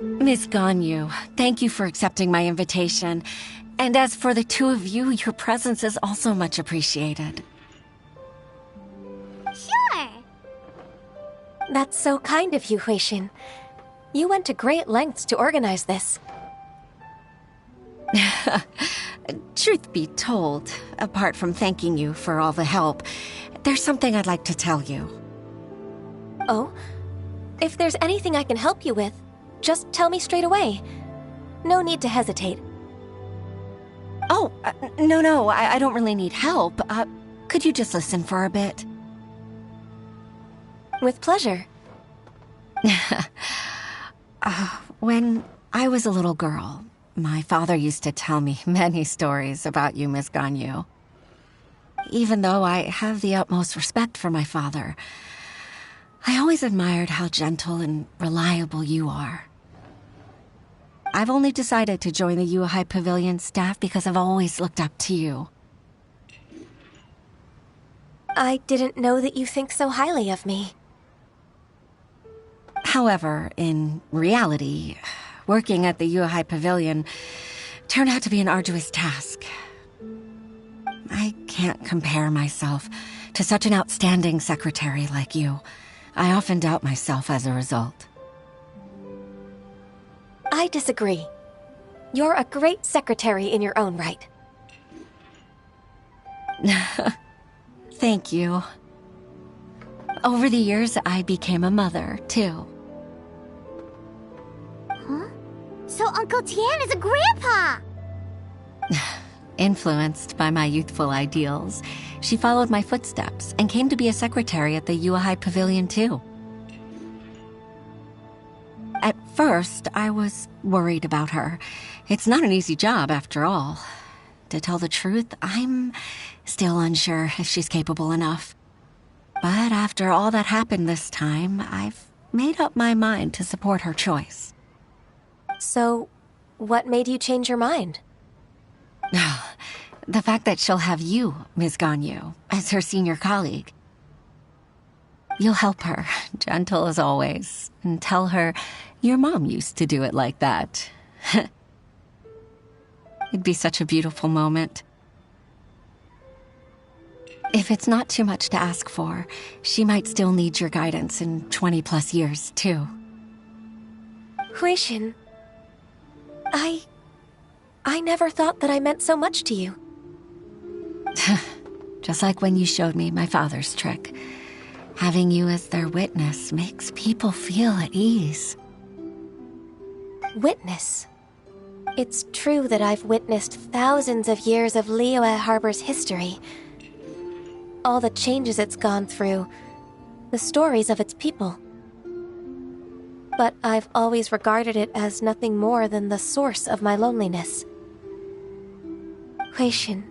Miss Ganyu, thank you for accepting my invitation. And as for the two of you, your presence is also much appreciated. Sure. That's so kind of you, Huixin. You went to great lengths to organize this. Truth be told, apart from thanking you for all the help, there's something I'd like to tell you. Oh? If there's anything I can help you with, just tell me straight away. No need to hesitate. Oh, no, I don't really need help. Could you just listen for a bit? With pleasure. When I was a little girl, my father used to tell me many stories about you, Miss Ganyu. Even though I have the utmost respect for my father, I always admired how gentle and reliable you are. I've only decided to join the Yuhai Pavilion staff because I've always looked up to you. I didn't know that you think so highly of me. However, in reality, working at the Yuhai Pavilion turned out to be an arduous task. I can't compare myself to such an outstanding secretary like you. I often doubt myself as a result. I disagree. You're a great secretary in your own right. Thank you. Over the years, I became a mother, too. Huh? So Uncle Tian is a grandpa! Influenced by my youthful ideals, she followed my footsteps and came to be a secretary at the Yuhai Pavilion, too. At first, I was worried about her. It's not an easy job, after all. To tell the truth, I'm still unsure if she's capable enough. But after all that happened this time, I've made up my mind to support her choice. So, what made you change your mind? The fact that she'll have you, Ms. Ganyu, as her senior colleague. You'll help her, gentle as always, and tell her your mom used to do it like that. It'd be such a beautiful moment. If it's not too much to ask for, she might still need your guidance in 20+ years, too. Huixin, I never thought that I meant so much to you. Just like when you showed me my father's trick. Having you as their witness makes people feel at ease. Witness? It's true that I've witnessed thousands of years of Liyue Harbor's history. All the changes it's gone through, the stories of its people. But I've always regarded it as nothing more than the source of my loneliness. Huixin,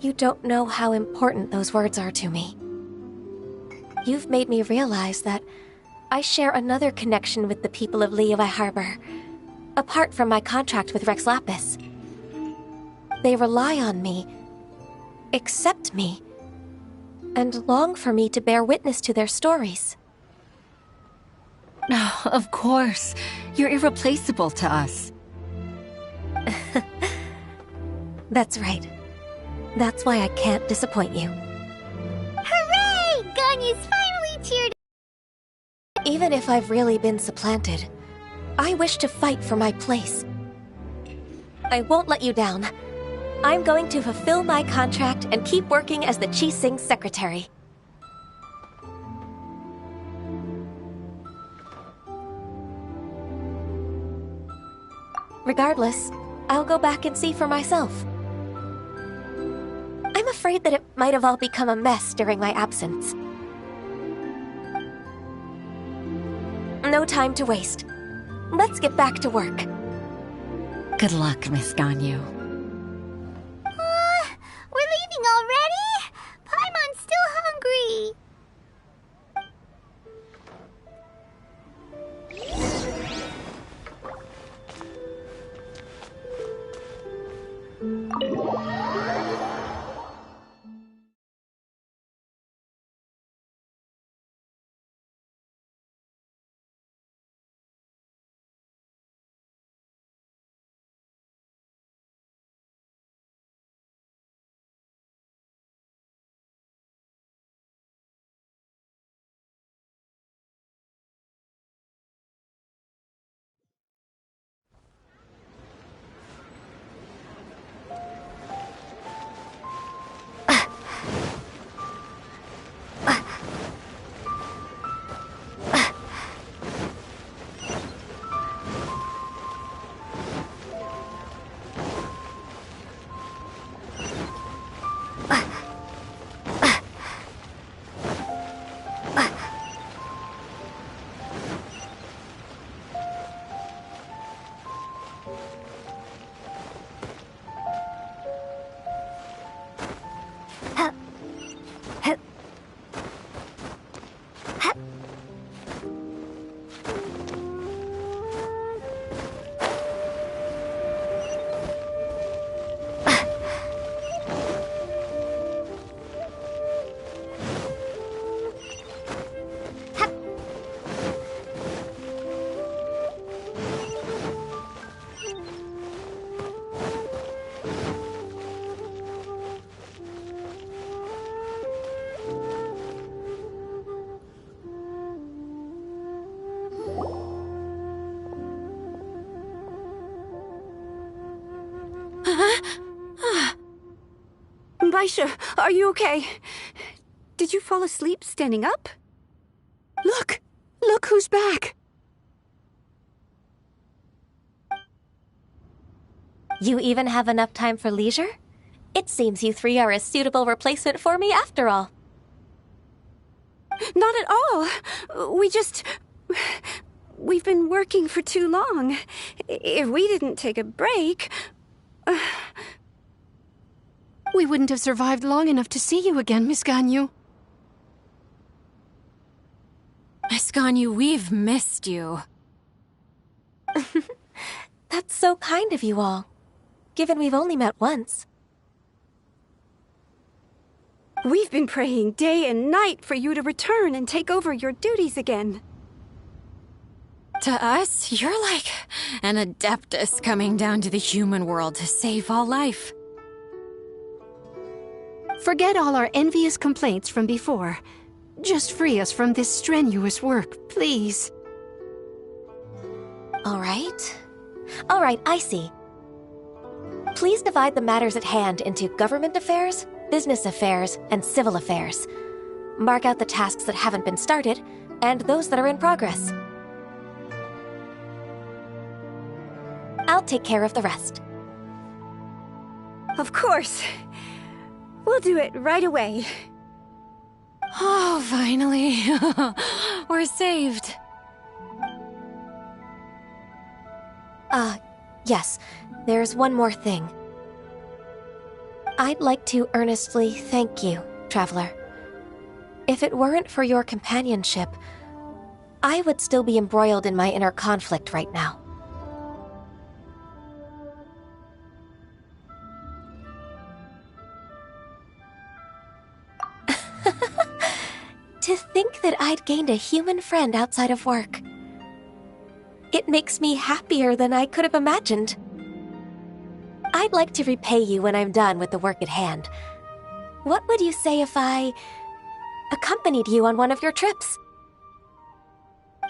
you don't know how important those words are to me. You've made me realize that I share another connection with the people of Liyue Harbor, apart from my contract with Rex Lapis. They rely on me, accept me, and long for me to bear witness to their stories. Oh, of course. You're irreplaceable to us. That's right. That's why I can't disappoint you. Hooray! Ganyu's finally cheered. Even if I've really been supplanted, I wish to fight for my place. I won't let you down. I'm going to fulfill my contract and keep working as the Qixing secretary. Regardless, I'll go back and see for myself. I'm afraid that it might have all become a mess during my absence. No time to waste. Let's get back to work. Good luck, Miss Ganyu. We're leaving already? Paimon's still hungry. Baisha, are you okay? Did you fall asleep standing up? Look! Look who's back! You even have enough time for leisure? It seems you three are a suitable replacement for me after all. Not at all. We've been working for too long. If we didn't take a break... We wouldn't have survived long enough to see you again, Miss Ganyu. Miss Ganyu, we've missed you. That's so kind of you all, given we've only met once. We've been praying day and night for you to return and take over your duties again. To us, you're like an adeptus coming down to the human world to save all life. Forget all our envious complaints from before. Just free us from this strenuous work, please. All right, I see. Please divide the matters at hand into government affairs, business affairs, and civil affairs. Mark out the tasks that haven't been started, and those that are in progress. I'll take care of the rest. Of course. We'll do it right away. Oh, finally. We're saved. Yes. There's one more thing. I'd like to earnestly thank you, Traveler. If it weren't for your companionship, I would still be embroiled in my inner conflict right now. To think that I'd gained a human friend outside of work. It makes me happier than I could have imagined. I'd like to repay you when I'm done with the work at hand. What would you say if I accompanied you on one of your trips?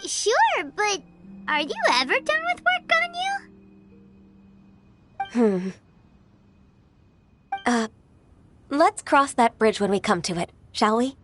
Sure, but are you ever done with work, Ganyu? Let's cross that bridge when we come to it, shall we?